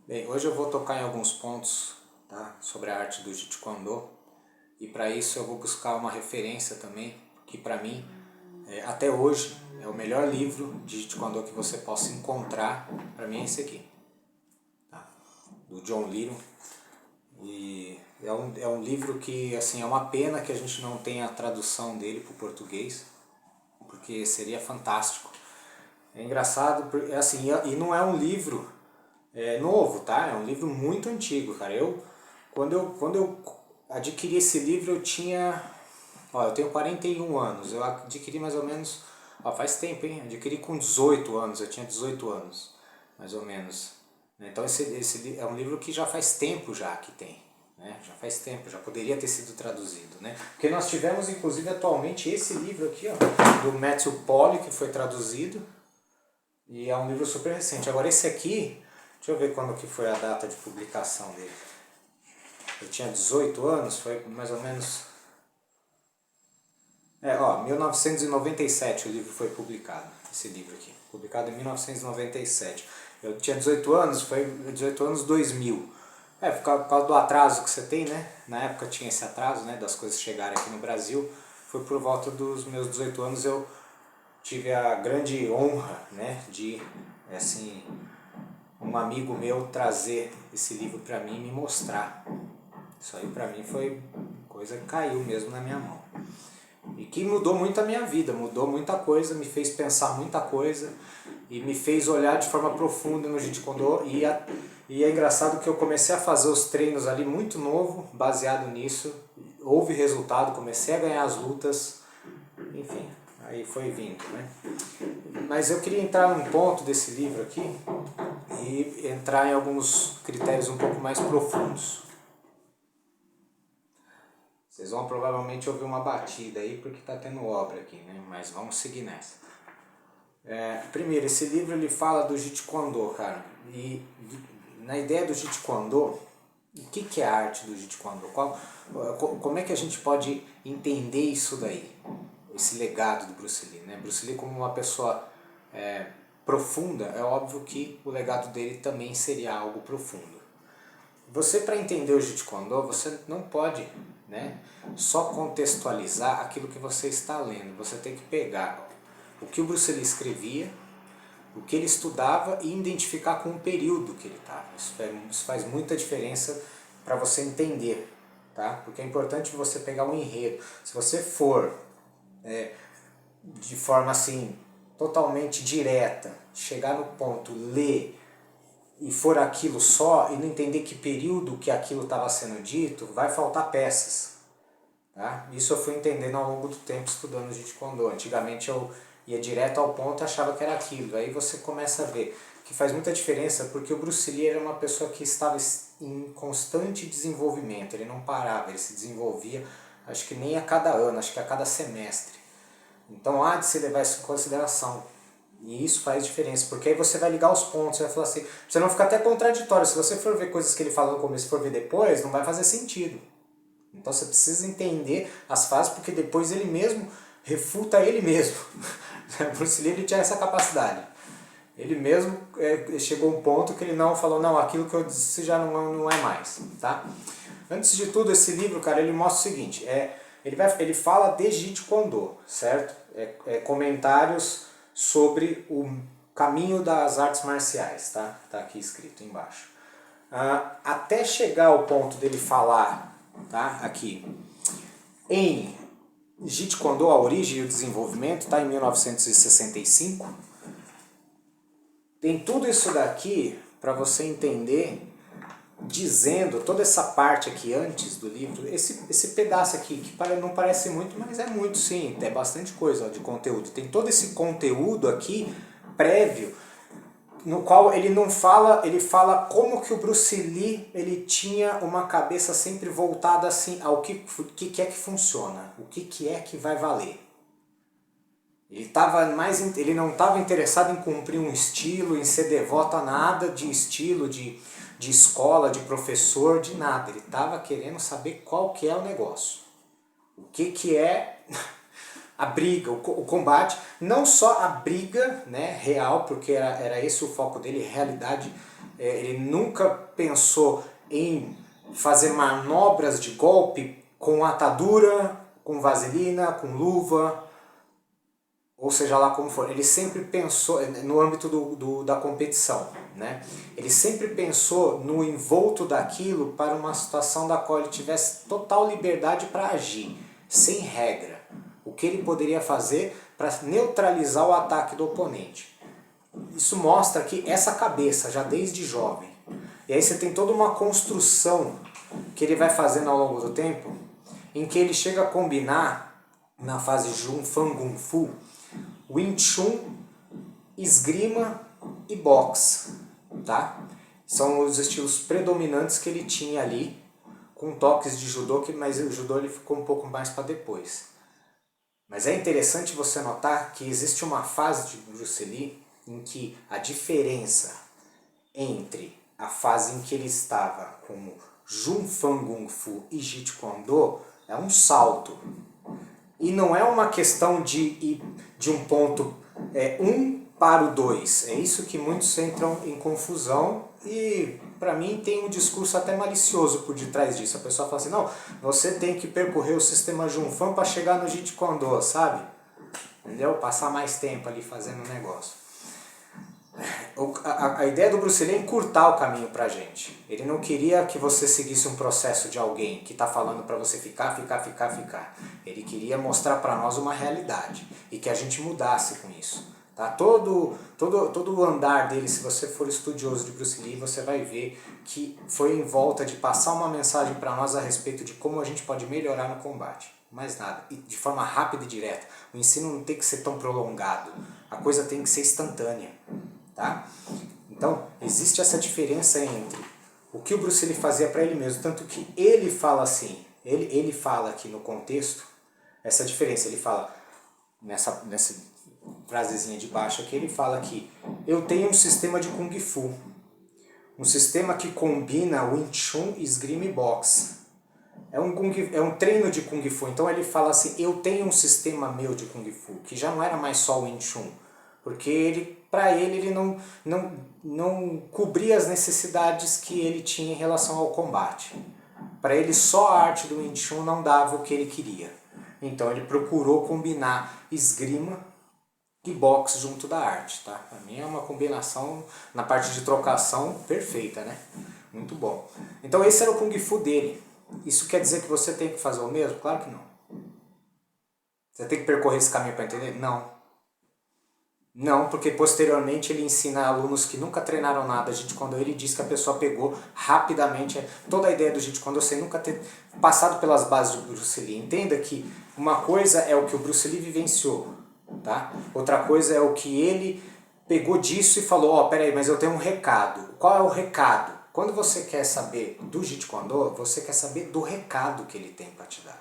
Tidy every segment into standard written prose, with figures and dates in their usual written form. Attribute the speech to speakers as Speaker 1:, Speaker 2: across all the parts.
Speaker 1: Bem, hoje eu vou tocar em alguns pontos, tá, sobre a arte do Jeet Kune Do, e para isso eu vou buscar uma referência também, que para mim, até hoje, é o melhor livro de Jeet Kune Do que você possa encontrar. Para mim é esse aqui, tá, do John Little. E é um livro que, assim, é uma pena que a gente não tenha a tradução dele para o português, porque seria fantástico. É engraçado, assim, e não é um livro novo, tá? É um livro muito antigo, cara. Quando eu adquiri esse livro, eu tinha... Ó, eu tenho 41 anos. Eu adquiri mais ou menos... Ó, faz tempo, hein? Adquiri com 18 anos. Eu tinha 18 anos, mais ou menos. Então esse é um livro que já faz tempo já que tem. Né? Já faz tempo, já poderia ter sido traduzido. Né? Porque nós tivemos, inclusive, atualmente esse livro aqui, ó, do Matthew Polly, que foi traduzido. E é um livro super recente. Agora esse aqui, deixa eu ver quando que foi a data de publicação dele. Eu tinha 18 anos, foi mais ou menos... 1997 o livro foi publicado, esse livro aqui. Publicado em 1997. Eu tinha 18 anos, foi 18 anos 2000. Por causa do atraso que você tem, né? Na época tinha esse atraso, né, das coisas chegarem aqui no Brasil. Foi por volta dos meus 18 anos eu tive a grande honra, né, de, assim, um amigo meu trazer esse livro para mim e me mostrar. Isso aí para mim foi coisa que caiu mesmo na minha mão. E que mudou muito a minha vida, mudou muita coisa, me fez pensar muita coisa e me fez olhar de forma profunda no Jeet Kune Do. E é engraçado que eu comecei a fazer os treinos ali muito novo, baseado nisso. Houve resultado, comecei a ganhar as lutas, enfim, aí foi vindo, né? Mas eu queria entrar num ponto desse livro aqui e entrar em alguns critérios um pouco mais profundos. Vocês vão provavelmente ouvir uma batida aí porque está tendo obra aqui, né? Mas vamos seguir nessa. Primeiro, esse livro ele fala do Jeet Kune Do, cara. E na ideia do Jeet Kune Do, o que é a arte do Jeet Kune Do? Como é que a gente pode entender isso daí? Esse legado do Bruce Lee, né? Bruce Lee como uma pessoa profunda, é óbvio que o legado dele também seria algo profundo. Você, para entender o Jeet Kune Do, você não pode, né, só contextualizar aquilo que você está lendo. Você tem que pegar o que o Bruce Lee escrevia, o que ele estudava e identificar com o período que ele estava. Isso faz muita diferença para você entender, tá? Porque é importante você pegar um enredo. Se você for de forma assim totalmente direta, chegar no ponto, ler e for aquilo só e não entender que período que aquilo estava sendo dito, vai faltar peças. Tá? Isso eu fui entendendo ao longo do tempo estudando Jeet Kune Do. Antigamente eu ia direto ao ponto e achava que era aquilo. Aí você começa a ver que faz muita diferença porque o Bruce Lee era uma pessoa que estava em constante desenvolvimento. Ele não parava, ele se desenvolvia, acho que nem a cada ano, acho que a cada semestre. Então há de se levar isso em consideração. E isso faz diferença, porque aí você vai ligar os pontos, você vai falar assim, você não fica até contraditório. Se você for ver coisas que ele fala no começo e for ver depois, não vai fazer sentido. Então você precisa entender as fases, porque depois ele mesmo refuta ele mesmo. Bruce Lee ele tinha essa capacidade. Ele mesmo chegou a um ponto que ele não falou, não, aquilo que eu disse já não é mais. Tá? Antes de tudo, esse livro, cara, ele mostra o seguinte, ele fala de Jeet Kune Do, certo? Comentários sobre o caminho das artes marciais, tá? Tá aqui escrito embaixo. Até chegar ao ponto dele falar, tá? Aqui, em Jeet Kune Do, a origem e o desenvolvimento, tá? Em 1965. Tem tudo isso daqui para você entender, dizendo toda essa parte aqui antes do livro, esse pedaço aqui, que não parece muito, mas é muito sim, é bastante coisa ó, de conteúdo. Tem todo esse conteúdo aqui prévio, no qual ele não fala, ele fala como que o Bruce Lee ele tinha uma cabeça sempre voltada assim ao que é que funciona, o que é que vai valer. Ele não estava interessado em cumprir um estilo, em ser devoto a nada de estilo, de escola, de professor, de nada. Ele estava querendo saber qual que é o negócio. O que é a briga, o combate. Não só a briga, né, real, porque era esse o foco dele, realidade ele nunca pensou em fazer manobras de golpe com atadura, com vaselina, com luva, ou seja lá como for. Ele sempre pensou no âmbito da competição, né? Ele sempre pensou no envolto daquilo para uma situação da qual ele tivesse total liberdade para agir, sem regra. O que ele poderia fazer para neutralizar o ataque do oponente. Isso mostra que essa cabeça, já desde jovem, e aí você tem toda uma construção que ele vai fazendo ao longo do tempo, em que ele chega a combinar, na fase Jun Fan Gung Fu, Wing Chun, esgrima e boxe, tá? São os estilos predominantes que ele tinha ali, com toques de judô, mas o judô ele ficou um pouco mais para depois. Mas é interessante você notar que existe uma fase de Bruce Lee em que a diferença entre a fase em que ele estava como Jun Fan Gung Fu e Jeet Kune Do é um salto. E não é uma questão de um ponto 1 para o 2. É isso que muitos entram em confusão e para mim tem um discurso até malicioso por detrás disso. A pessoa fala assim, não, você tem que percorrer o sistema Jun Fan para chegar no Jeet Kune Do, sabe? Entendeu? Passar mais tempo ali fazendo o negócio. A ideia do Bruce Lee é encurtar o caminho pra gente. Ele não queria que você seguisse um processo de alguém que está falando para você ficar. Ele queria mostrar para nós uma realidade e que a gente mudasse com isso. Tá? Todo o andar dele, se você for estudioso de Bruce Lee, você vai ver que foi em volta de passar uma mensagem para nós a respeito de como a gente pode melhorar no combate. Mais nada. E de forma rápida e direta. O ensino não tem que ser tão prolongado. A coisa tem que ser instantânea. Tá? Então, existe essa diferença entre o que o Bruce Lee fazia para ele mesmo, tanto que ele fala assim, ele fala aqui no contexto, essa diferença, ele fala nessa frasezinha de baixo aqui, ele fala que eu tenho um sistema de Kung Fu, um sistema que combina Wing Chun, esgrima e boxe. É um treino de Kung Fu, então ele fala assim, eu tenho um sistema meu de Kung Fu, que já não era mais só o Wing Chun, porque para ele não cobria as necessidades que ele tinha em relação ao combate. Para ele só a arte do Wing Chun não dava o que ele queria. Então ele procurou combinar esgrima e boxe junto da arte. Tá? Para mim é uma combinação na parte de trocação perfeita, né? Muito bom. Então esse era o Kung Fu dele. Isso quer dizer que você tem que fazer o mesmo? Claro que não. Você tem que percorrer esse caminho para entender? Não. Não, porque posteriormente ele ensina alunos que nunca treinaram nada Jeet Kune Do, ele diz que a pessoa pegou rapidamente toda a ideia do Jeet Kune Do sem nunca ter passado pelas bases do Bruce Lee. Entenda que uma coisa é o que o Bruce Lee vivenciou, tá? Outra coisa é o que ele pegou disso e falou, ó, peraí, mas eu tenho um recado. Qual é o recado? Quando você quer saber do Jeet Kune Do, você quer saber do recado que ele tem para te dar.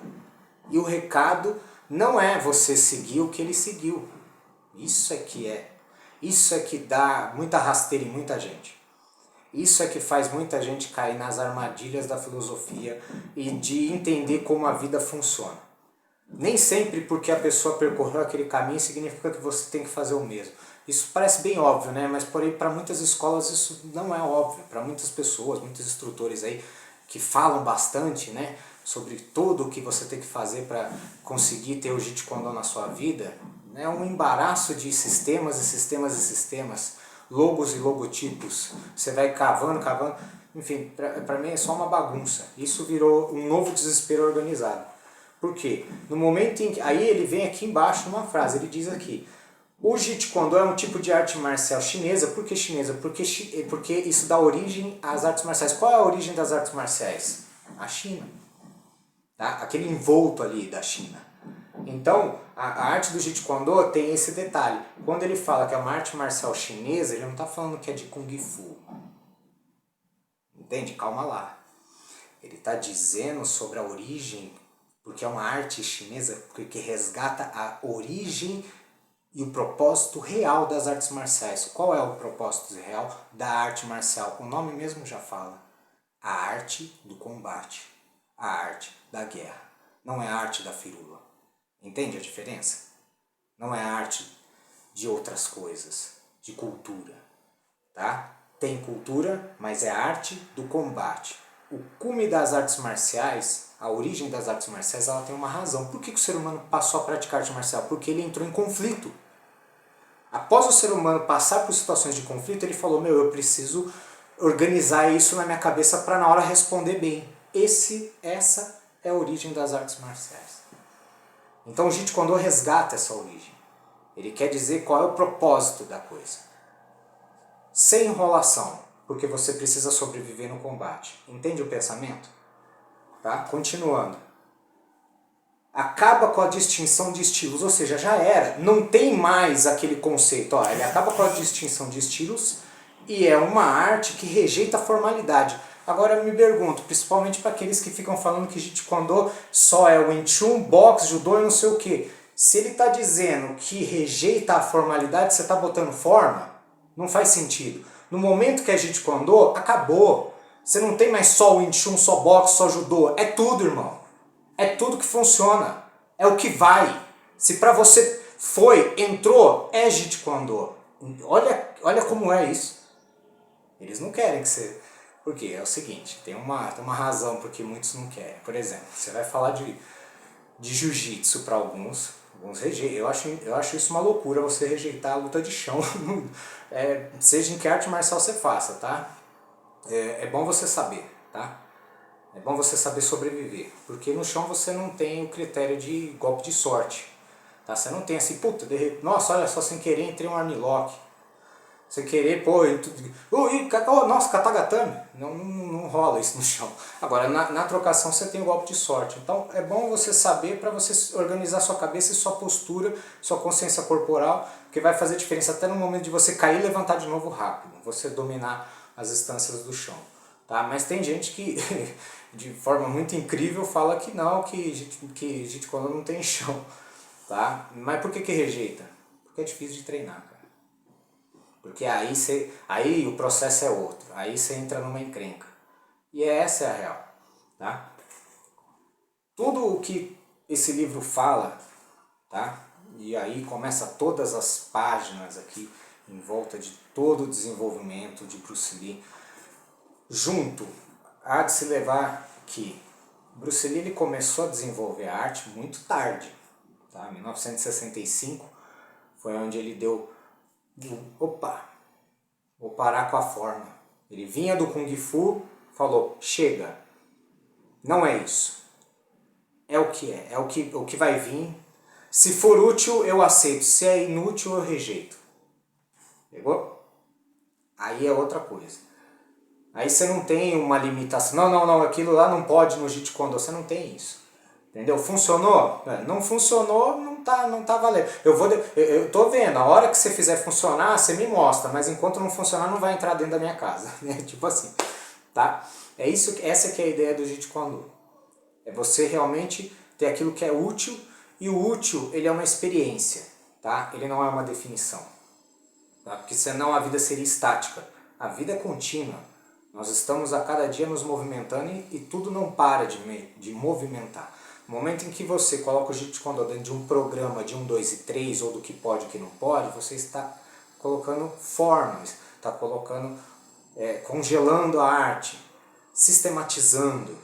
Speaker 1: E o recado não é você seguir o que ele seguiu. Isso é que dá muita rasteira em muita gente. Isso é que faz muita gente cair nas armadilhas da filosofia e de entender como a vida funciona. Nem sempre porque a pessoa percorreu aquele caminho significa que você tem que fazer o mesmo. Isso parece bem óbvio, né? Mas porém para muitas escolas isso não é óbvio. Para muitas pessoas, muitos instrutores aí que falam bastante, né, sobre tudo o que você tem que fazer para conseguir ter o Jeet Kune Do na sua vida, é um embaraço de sistemas e sistemas e sistemas, logos e logotipos. Você vai cavando, enfim, para mim é só uma bagunça. Isso virou um novo desespero organizado. Por quê? No momento em que... Aí ele vem aqui embaixo numa frase, ele diz aqui, o Jeet Kune Do é um tipo de arte marcial chinesa. Por que chinesa? Porque isso dá origem às artes marciais. Qual é a origem das artes marciais? A China. Tá? Aquele envolto ali da China. Então, a arte do Jeet Kune Do tem esse detalhe. Quando ele fala que é uma arte marcial chinesa, ele não está falando que é de Kung Fu. Entende? Calma lá. Ele está dizendo sobre a origem, porque é uma arte chinesa que resgata a origem e o propósito real das artes marciais. Qual é o propósito real da arte marcial? O nome mesmo já fala. A arte do combate. A arte da guerra. Não é a arte da firula. Entende a diferença? Não é a arte de outras coisas, de cultura, tá? tem cultura, mas é arte do combate. O cume das artes marciais, a origem das artes marciais, ela tem uma razão. Por que o ser humano passou a praticar arte marcial? Porque ele entrou em conflito. Após o ser humano passar por situações de conflito, ele falou, eu preciso organizar isso na minha cabeça para na hora responder bem. Essa é a origem das artes marciais. Então o Jeet Kune Do resgata essa origem. Ele quer dizer qual é o propósito da coisa. Sem enrolação, porque você precisa sobreviver no combate. Entende o pensamento? Tá? Continuando. Acaba com a distinção de estilos, ou seja, já era. Não tem mais aquele conceito. Ele acaba com a distinção de estilos e é uma arte que rejeita a formalidade. Agora eu me pergunto, principalmente para aqueles que ficam falando que Jeet Kune Do só é Wing Chun, boxe, judô e não sei o que. Se ele está dizendo que rejeita a formalidade, você está botando forma? Não faz sentido. No momento que é Jeet Kune Do, acabou. Você não tem mais só Wing Chun, só boxe, só judô. É tudo, irmão. É tudo que funciona. É o que vai. Se para você foi, entrou, é Jeet Kune Do. Olha como é isso. Eles não querem que você... Porque é o seguinte, tem uma razão porque muitos não querem. Por exemplo, você vai falar de jiu-jitsu para alguns rejeitam. Eu acho isso uma loucura, você rejeitar a luta de chão. Seja em que arte marcial você faça, tá? É bom você saber, tá? É bom você saber sobreviver. Porque no chão você não tem o critério de golpe de sorte. Tá? Você não tem assim, nossa, olha só, sem querer entrei um armlock. Sem querer, nossa, katagatame. Não rola isso no chão. Agora, na trocação você tem o golpe de sorte. Então, é bom você saber para você organizar sua cabeça e sua postura, sua consciência corporal, que vai fazer diferença até no momento de você cair e levantar de novo rápido. Você dominar as instâncias do chão. Tá? Mas tem gente que, de forma muito incrível, fala que não, que Jeet Kune Do não tem chão. Tá? Mas por que rejeita? Porque é difícil de treinar, cara. Porque aí o processo é outro. Aí você entra numa encrenca. E essa é a real. Tá? Tudo o que esse livro fala, tá? E aí começa todas as páginas aqui em volta de todo o desenvolvimento de Bruce Lee. Junto, há de se levar que Bruce Lee ele começou a desenvolver a arte muito tarde. Tá? 1965 foi onde ele deu... Opa, vou parar com a forma. Ele vinha do Kung Fu, falou, chega, não é isso. É o que é o que vai vir. Se for útil, eu aceito. Se é inútil, eu rejeito. Pegou? Aí é outra coisa. Aí você não tem uma limitação. Não, aquilo lá não pode no Jeet Kune Do. Você não tem isso. Entendeu? Funcionou? Não funcionou, não tá valendo. Eu tô vendo, a hora que você fizer funcionar, você me mostra, mas enquanto não funcionar, não vai entrar dentro da minha casa. Tipo assim, tá? Essa que é a ideia do Jeet Kune Do. É você realmente ter aquilo que é útil, e o útil, ele é uma experiência, tá? Ele não é uma definição. Tá? Porque senão a vida seria estática. A vida é contínua. Nós estamos a cada dia nos movimentando e tudo não para de movimentar. No momento em que você coloca o Jeet Kune Do dentro de um programa de 1, 2 e 3, ou do que pode e que não pode, você está colocando formas, está colocando, congelando a arte, sistematizando.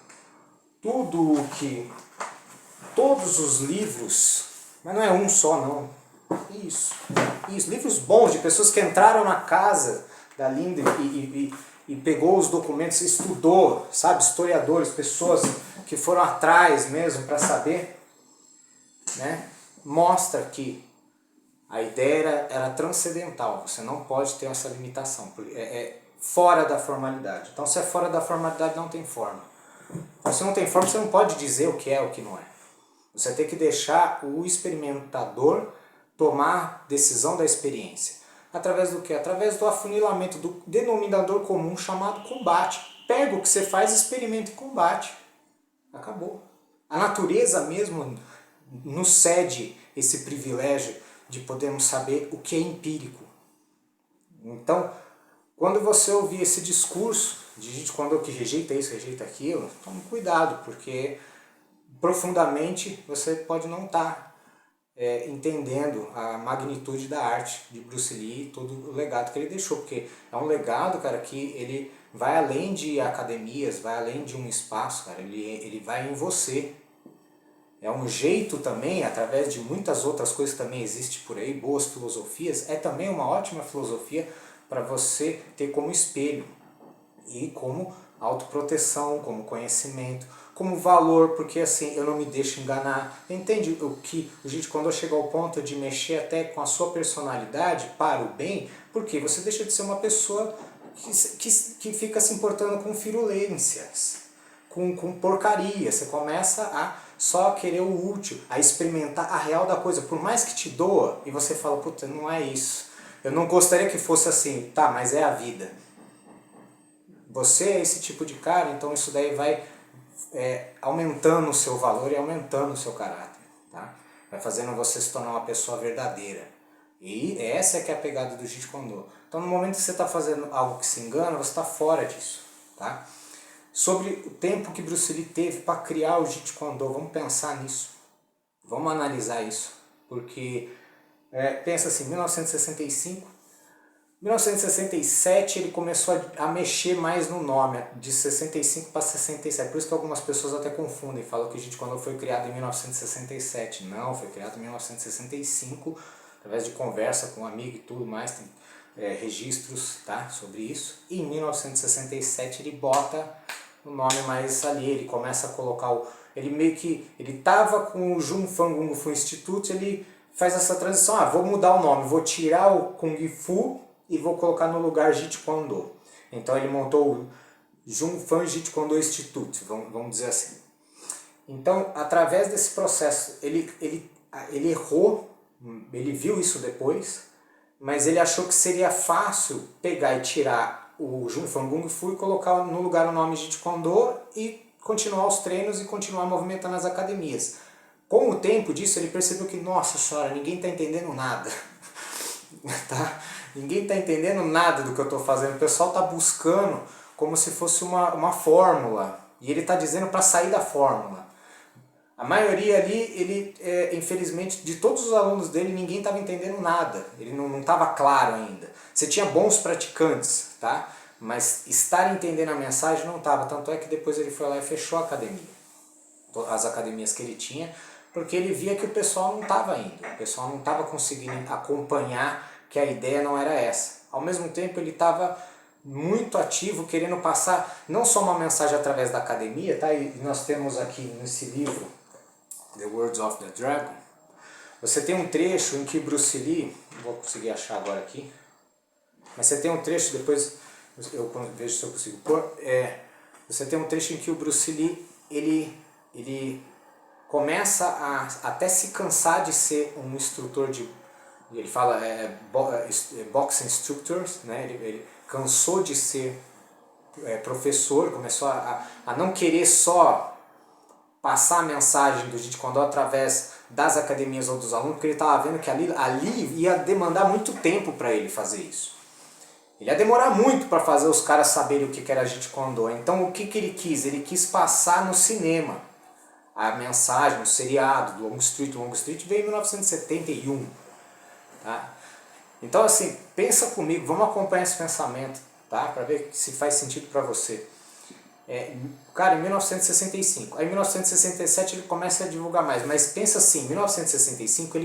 Speaker 1: Todos os livros, mas não é um só não, isso, livros bons de pessoas que entraram na casa da Linda e pegou os documentos, estudou, sabe, historiadores, pessoas que foram atrás mesmo para saber, né? Mostra que a ideia era transcendental, você não pode ter essa limitação, é fora da formalidade. Então se é fora da formalidade não tem forma. Então se não tem forma você não pode dizer o que é o que não é. Você tem que deixar o experimentador tomar decisão da experiência. Através do quê? Através do afunilamento do denominador comum chamado combate. Pega o que você faz, experimenta e combate. Acabou. A natureza mesmo nos cede esse privilégio de podermos saber o que é empírico. Então, quando você ouvir esse discurso de gente quando que rejeita isso, rejeita aquilo, tome cuidado, porque profundamente você pode não estar entendendo a magnitude da arte de Bruce Lee e todo o legado que ele deixou, porque é um legado, cara, que ele vai além de academias, vai além de um espaço, cara, ele vai em você. É um jeito também, através de muitas outras coisas que também existem por aí, boas filosofias, é também uma ótima filosofia para você ter como espelho e como autoproteção, como conhecimento, como valor, porque assim, eu não me deixo enganar. Entende o que a gente, quando chega ao ponto de mexer até com a sua personalidade para o bem, porque você deixa de ser uma pessoa que fica se importando com firulências, com porcaria. Você começa a só querer o útil, a experimentar a real da coisa, por mais que te doa, e você fala, puta, não é isso. Eu não gostaria que fosse assim, tá, mas é a vida. Você é esse tipo de cara, então isso daí vai aumentando o seu valor e aumentando o seu caráter, tá? Vai fazendo você se tornar uma pessoa verdadeira. E essa é que é a pegada do Jeet Kune Do. Então no momento que você está fazendo algo que se engana, você está fora disso, tá? Sobre o tempo que Bruce Lee teve para criar o Jeet Kune Do, vamos pensar nisso. Vamos analisar isso. Porque, pensa assim, 1965, 1967 ele começou a mexer mais no nome, de 65 para 67. Por isso que algumas pessoas até confundem, falam que o Jeet Kune Do foi criado em 1967. Não, foi criado em 1965, através de conversa com um amigo e tudo mais, tem registros, tá, sobre isso. E em 1967 ele bota o nome mais ali, ele começa a colocar ele meio que, ele tava com o Jun Fan Kung Fu Institute, ele faz essa transição, vou mudar o nome, vou tirar o Kung Fu e vou colocar no lugar Jeet Kune Do. Então ele montou o Jun Fan Jeet Kune Do Institute, vamos dizer assim. Então, através desse processo, ele errou, ele viu isso depois, mas ele achou que seria fácil pegar e tirar o Jun Fan Kung Fu e colocar no lugar o nome Jeet Kune Do e continuar os treinos e continuar movimentando as academias. Com o tempo disso, ele percebeu que, nossa senhora, ninguém está entendendo nada. Tá? Ninguém está entendendo nada do que eu estou fazendo. O pessoal está buscando como se fosse uma fórmula. E ele está dizendo para sair da fórmula. A maioria ali, ele, infelizmente, de todos os alunos dele, ninguém estava entendendo nada. Ele não estava claro ainda. Você tinha bons praticantes, tá? Mas estar entendendo a mensagem não estava. Tanto é que depois ele foi lá e fechou a academia. As academias que ele tinha, porque ele via que o pessoal não estava indo. O pessoal não estava conseguindo acompanhar que a ideia não era essa. Ao mesmo tempo ele estava muito ativo, querendo passar não só uma mensagem através da academia, tá? E nós temos aqui nesse livro, The Words of the Dragon, você tem um trecho em que Bruce Lee, não vou conseguir achar agora aqui, mas você tem um trecho, depois eu vejo se eu consigo pôr, você tem um trecho em que o Bruce Lee, ele começa a até se cansar de ser um instrutor de, ele fala boxing instructors, né? Ele cansou de ser professor, começou a não querer só passar a mensagem do Jeet Kune Do através das academias ou dos alunos, porque ele estava vendo que ali ia demandar muito tempo para ele fazer isso. Ele ia demorar muito para fazer os caras saberem o que era Jeet Kune Do. Então o que ele quis? Ele quis passar no cinema a mensagem, o seriado do Long Street. O Long Street veio em 1971. Tá? Então assim, pensa comigo, vamos acompanhar esse pensamento, tá? Para ver se faz sentido para você. Cara, em 1965, aí em 1967 ele começa a divulgar mais, mas pensa assim, em 1965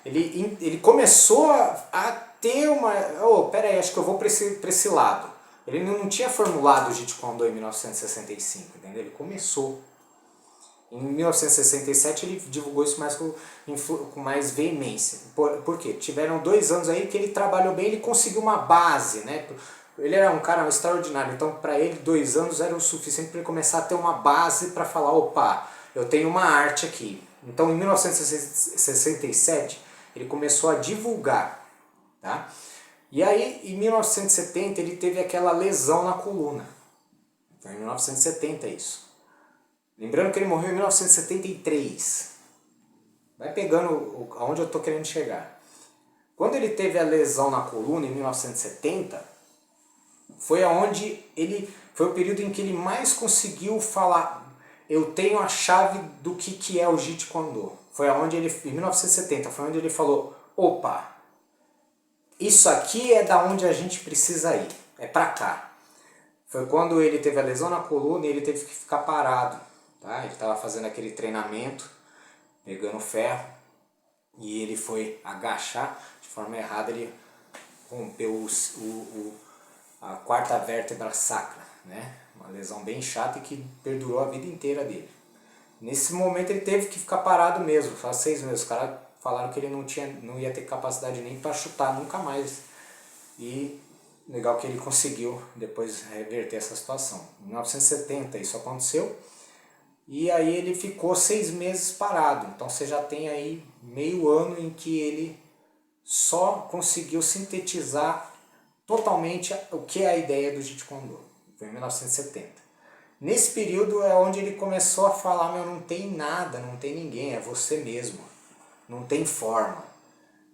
Speaker 1: ele começou a ter uma, pera aí, acho que eu vou para esse lado. Ele não tinha formulado o Jeet Kune Do em 1965, entendeu? Ele começou. Em 1967 ele divulgou isso mais com mais veemência. Por quê? Tiveram 2 anos aí que ele trabalhou bem, ele conseguiu uma base, né? Ele era um cara extraordinário, então para ele 2 anos era o suficiente para ele começar a ter uma base para falar, opa, eu tenho uma arte aqui. Então em 1967 ele começou a divulgar, tá? E aí em 1970 ele teve aquela lesão na coluna. Foi em 1970 isso. Lembrando que ele morreu em 1973. Vai pegando aonde eu estou querendo chegar. Quando ele teve a lesão na coluna em 1970, foi foi o período em que ele mais conseguiu falar, eu tenho a chave do que é o Jeet Kune Do. foi aonde ele, em 1970, foi onde ele falou, opa, isso aqui é da onde a gente precisa ir, é pra cá. Foi quando ele teve a lesão na coluna e ele teve que ficar parado, tá? Ele estava fazendo aquele treinamento, pegando ferro, e ele foi agachar de forma errada, ele rompeu a quarta vértebra sacra, né? Uma lesão bem chata e que perdurou a vida inteira dele. Nesse momento ele teve que ficar parado mesmo, faz 6 meses. Os caras falaram que ele não ia ter capacidade nem para chutar nunca mais. E legal que ele conseguiu depois reverter essa situação. Em 1970 isso aconteceu. E aí ele ficou 6 meses parado. Então você já tem aí meio ano em que ele só conseguiu sintetizar totalmente o que é a ideia do Jeet Kune Do. Foi em 1970. Nesse período é onde ele começou a falar, meu, não tem nada, não tem ninguém, é você mesmo. Não tem forma.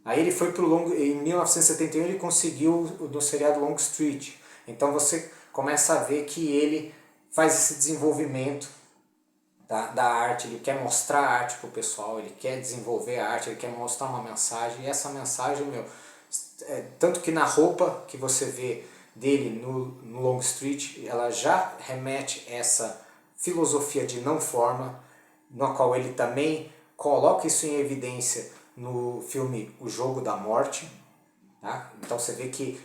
Speaker 1: Aí ele foi pro em 1971 ele conseguiu do seriado Long Street. Então você começa a ver que ele faz esse desenvolvimento da arte, ele quer mostrar a arte pro pessoal, ele quer desenvolver a arte, ele quer mostrar uma mensagem, e essa mensagem, meu, tanto que na roupa que você vê dele no Long Street, ela já remete essa filosofia de não forma, no qual ele também coloca isso em evidência no filme O Jogo da Morte. Tá? Então você vê que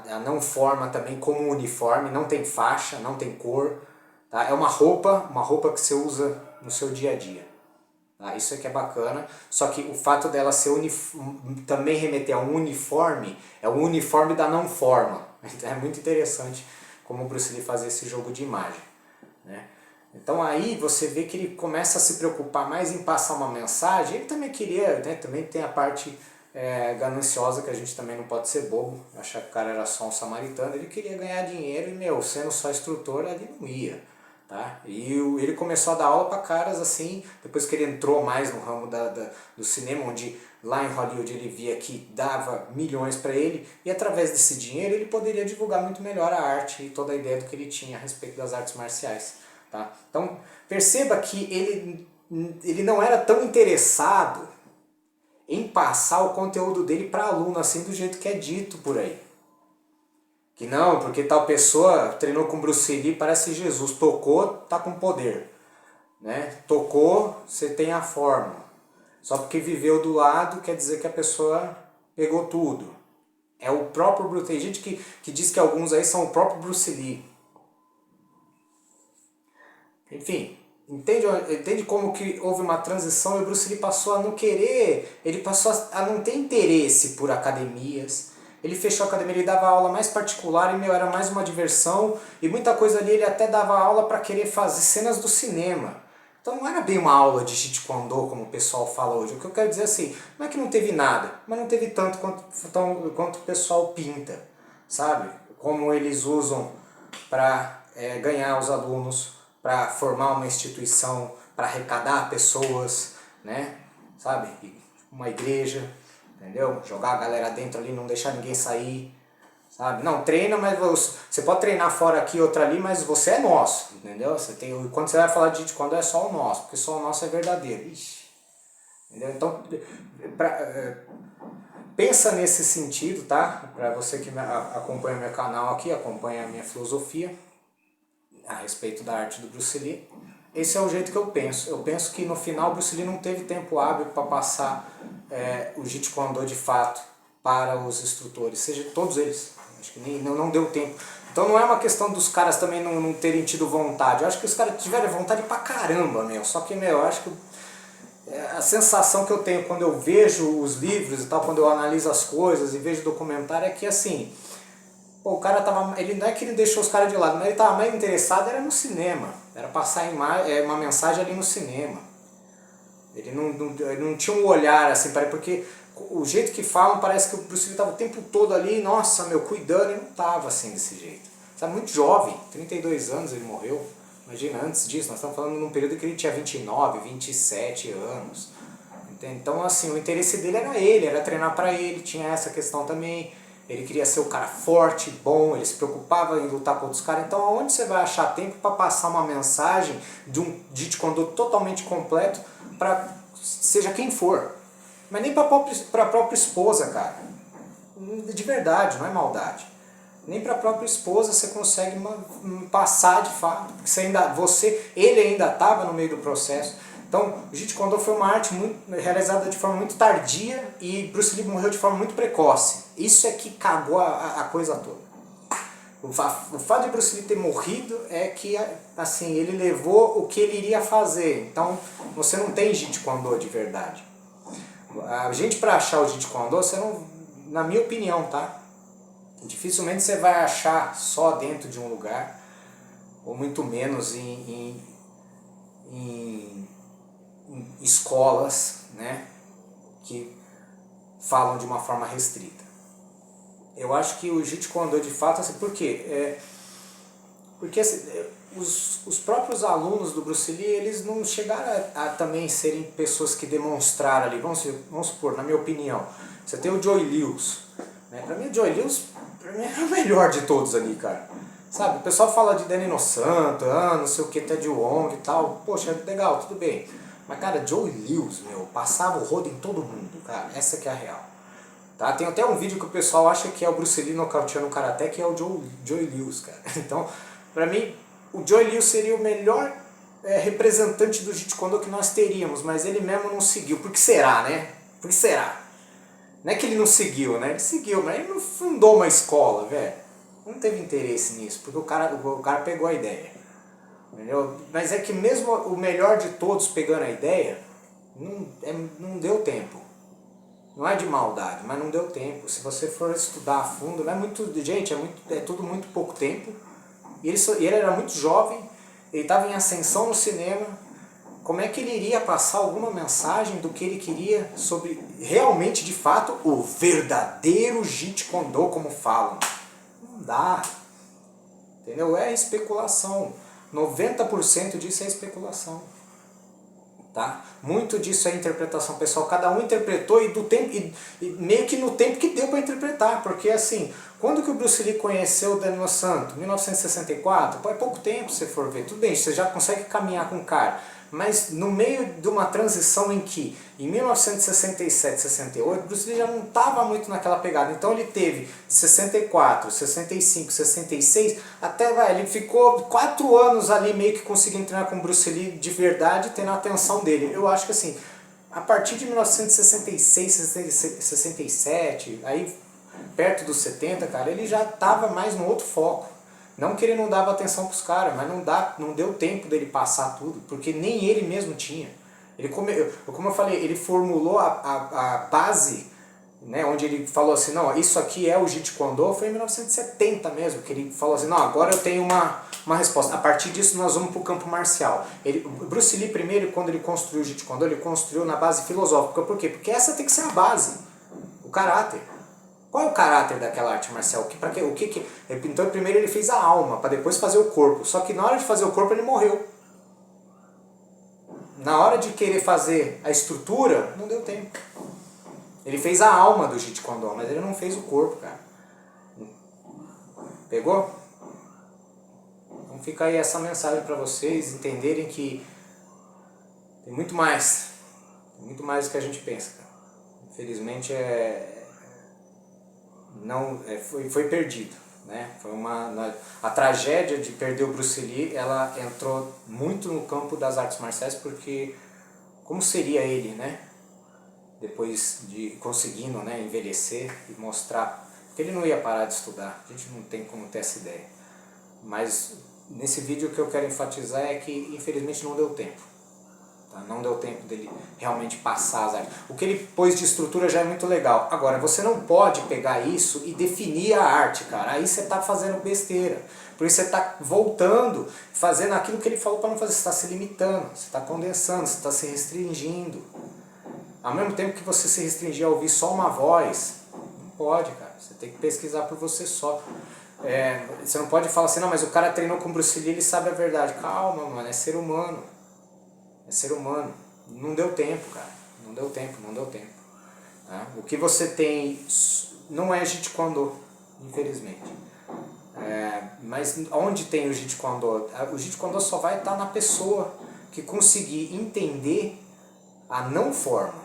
Speaker 1: a não forma também como uniforme, não tem faixa, não tem cor. Tá? É uma roupa que você usa no seu dia a dia. Tá? Isso é que é bacana, só que o fato dela ser também remeter a um uniforme, é o uniforme da não forma. Então é muito interessante como o Bruce Lee faz esse jogo de imagem. Né? Então aí você vê que ele começa a se preocupar mais em passar uma mensagem. Ele também queria, né, também tem a parte gananciosa, que a gente também não pode ser bobo, achar que o cara era só um samaritano. Ele queria ganhar dinheiro e, meu, sendo só instrutor, ali não ia. Tá? E ele começou a dar aula para caras assim, depois que ele entrou mais no ramo do cinema, onde lá em Hollywood ele via que dava milhões para ele, e através desse dinheiro ele poderia divulgar muito melhor a arte e toda a ideia do que ele tinha a respeito das artes marciais. Tá? Então perceba que ele não era tão interessado em passar o conteúdo dele para aluno assim do jeito que é dito por aí. Que não, porque tal pessoa treinou com Bruce Lee, parece Jesus, tocou, tá com poder. Né? Tocou, você tem a forma. Só porque viveu do lado quer dizer que a pessoa pegou tudo. É o próprio Bruce Lee. Tem gente que diz que alguns aí são o próprio Bruce Lee. Enfim, entende como que houve uma transição e o Bruce Lee passou a não querer, ele passou a não ter interesse por academias. Ele fechou a academia, ele dava aula mais particular e, meu, era mais uma diversão. E muita coisa ali ele até dava aula para querer fazer cenas do cinema. Então não era bem uma aula de Jeet Kune Do como o pessoal fala hoje. O que eu quero dizer assim, não é que não teve nada, mas não teve tanto quanto o pessoal pinta. Sabe? Como eles usam para ganhar os alunos, para formar uma instituição, para arrecadar pessoas, né? Sabe? Uma igreja. Entendeu? Jogar a galera dentro ali, não deixar ninguém sair, sabe? Não, treina, mas você pode treinar fora aqui, outra ali, mas você é nosso, entendeu? Quando você vai falar de Jeet Kune Do é só o nosso, porque só o nosso é verdadeiro. Ixi, entendeu? Então, pensa nesse sentido, tá? Para você que acompanha meu canal aqui, acompanha a minha filosofia a respeito da arte do Bruce Lee. Esse é o jeito que eu penso. Eu penso que no final o Bruce Lee não teve tempo hábil para passar o Jeet Kune Do de fato para os instrutores, seja todos eles. Acho que não deu tempo. Então não é uma questão dos caras também não terem tido vontade. Eu acho que os caras tiveram vontade pra caramba, meu. Só que, meu, eu acho que a sensação que eu tenho quando eu vejo os livros e tal, quando eu analiso as coisas e vejo documentário, é que assim, pô, o cara tava, ele não é que ele deixou os caras de lado, mas ele estava mais interessado era no cinema, era passar uma mensagem ali no cinema. Ele não tinha um olhar assim, porque o jeito que falam parece que o Bruce Lee estava o tempo todo ali, nossa, meu, cuidando, e não estava assim desse jeito. Sabe, muito jovem, 32 anos ele morreu. Imagina, antes disso, nós estamos falando num período que ele tinha 29, 27 anos. Entende? Então, assim, o interesse dele era treinar para ele, tinha essa questão também. Ele queria ser o cara forte, bom, ele se preocupava em lutar com outros caras. Então, aonde você vai achar tempo para passar uma mensagem de um Jeet Kune Do totalmente completo para seja quem for. Mas nem para a própria esposa, cara. De verdade, não é maldade. Nem para a própria esposa você consegue passar de fato. Porque ele ainda estava no meio do processo. Então, o Jeet Kune Do foi uma arte realizada de forma muito tardia e Bruce Lee morreu de forma muito precoce. Isso é que cagou a coisa toda. O fato de Bruce Lee ter morrido é que assim, ele levou o que ele iria fazer. Então, você não tem Jeet Kune Do de verdade. A gente, para achar o Jeet Kune Do, você não, na minha opinião, tá? Dificilmente você vai achar só dentro de um lugar, ou muito menos em escolas, né, que falam de uma forma restrita. Eu acho que o Jeet Kune Do de fato, assim, por quê? Porque assim, os próprios alunos do Bruce Lee, eles não chegaram a também serem pessoas que demonstraram ali, vamos supor, na minha opinião, você tem o Joy Lewis, né? Pra mim o Joy Lewis é o melhor de todos ali, cara. Sabe, o pessoal fala de Danny Inosanto, não sei o que, Ted Wong e tal, poxa, legal, tudo bem. Mas, cara, Joy Lewis, passava o rodo em todo mundo, cara, essa que é a real. Tá? Tem até um vídeo que o pessoal acha que é o Bruce Lee nocauteando o Karate, que é o Joy Lewis, cara. Então, pra mim, o Joy Lewis seria o melhor representante do Jeet Kune Do que nós teríamos, mas ele mesmo não seguiu. Por que será, né? Por que será? Não é que ele não seguiu, né? Ele seguiu, mas ele não fundou uma escola, velho. Não teve interesse nisso, porque o cara pegou a ideia. Entendeu? Mas é que mesmo o melhor de todos pegando a ideia, não deu tempo. Não é de maldade, mas não deu tempo. Se você for estudar a fundo, não é muito, gente, é tudo muito pouco tempo. E ele era muito jovem, ele estava em ascensão no cinema. Como é que ele iria passar alguma mensagem do que ele queria sobre realmente, de fato, o verdadeiro Jeet Kune Do, como falam? Não dá. Entendeu? É especulação. 90% disso é especulação. Tá? Muito disso é interpretação pessoal. Cada um interpretou e meio que no tempo que deu para interpretar. Porque assim, quando que o Bruce Lee conheceu o Danny Inosanto? 1964? Pô, é pouco tempo se você for ver. Tudo bem, você já consegue caminhar com o cara. Mas no meio de uma transição em que, em 1967, 68, Bruce Lee já não estava muito naquela pegada. Então ele teve de 64, 65, 66, ele ficou 4 anos ali meio que conseguindo treinar com Bruce Lee de verdade, tendo a atenção dele. Eu acho que assim, a partir de 1966, 67, aí perto dos 70, cara, ele já estava mais no outro foco. Não que ele não dava atenção para os caras, mas não deu tempo dele passar tudo, porque nem ele mesmo tinha. Como eu falei, ele formulou a base, né, onde ele falou assim, não, isso aqui é o Jeet Kune Do, foi em 1970 mesmo, que ele falou assim, não, agora eu tenho uma resposta. A partir disso nós vamos para o campo marcial. O Bruce Lee primeiro, quando ele construiu o Jeet Kune Do, ele construiu na base filosófica. Por quê? Porque essa tem que ser a base, o caráter. Qual é o caráter daquela arte marcial? Então primeiro ele fez a alma, para depois fazer o corpo. Só que na hora de fazer o corpo ele morreu. Na hora de querer fazer a estrutura, não deu tempo. Ele fez a alma do Jeet Kune Do, mas ele não fez o corpo, cara. Pegou? Então fica aí essa mensagem para vocês entenderem que tem muito mais. Tem muito mais do que a gente pensa, cara. Infelizmente foi perdido, né? A tragédia de perder o Bruce Lee, ela entrou muito no campo das artes marciais, porque como seria ele, né? Depois de conseguindo, né, envelhecer e mostrar que ele não ia parar de estudar. A gente não tem como ter essa ideia. Mas nesse vídeo o que eu quero enfatizar é que infelizmente não deu tempo. Não deu tempo dele realmente passar as artes. O que ele pôs de estrutura já é muito legal. Agora, você não pode pegar isso e definir a arte, cara. Aí você está fazendo besteira. Por isso você está voltando, fazendo aquilo que ele falou para não fazer. Você está se limitando, você está condensando, você está se restringindo. Ao mesmo tempo que você se restringir a ouvir só uma voz, não pode, cara. Você tem que pesquisar por você só. Você não pode falar assim, não, mas o cara treinou com Bruce Lee, ele sabe a verdade. Calma, mano, é ser humano. É ser humano. Não deu tempo, cara. Não deu tempo. Tá? O que você tem não é Jeet Kune Do, infelizmente. Mas onde tem o Jeet Kune Do? O Jeet Kune Do só vai estar na pessoa que conseguir entender a não forma.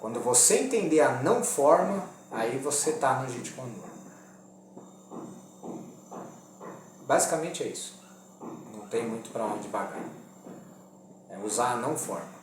Speaker 1: Quando você entender a não forma, aí você está no Jeet Kune Do. Basicamente é isso. Não tem muito para onde vagar. É usar a não forma.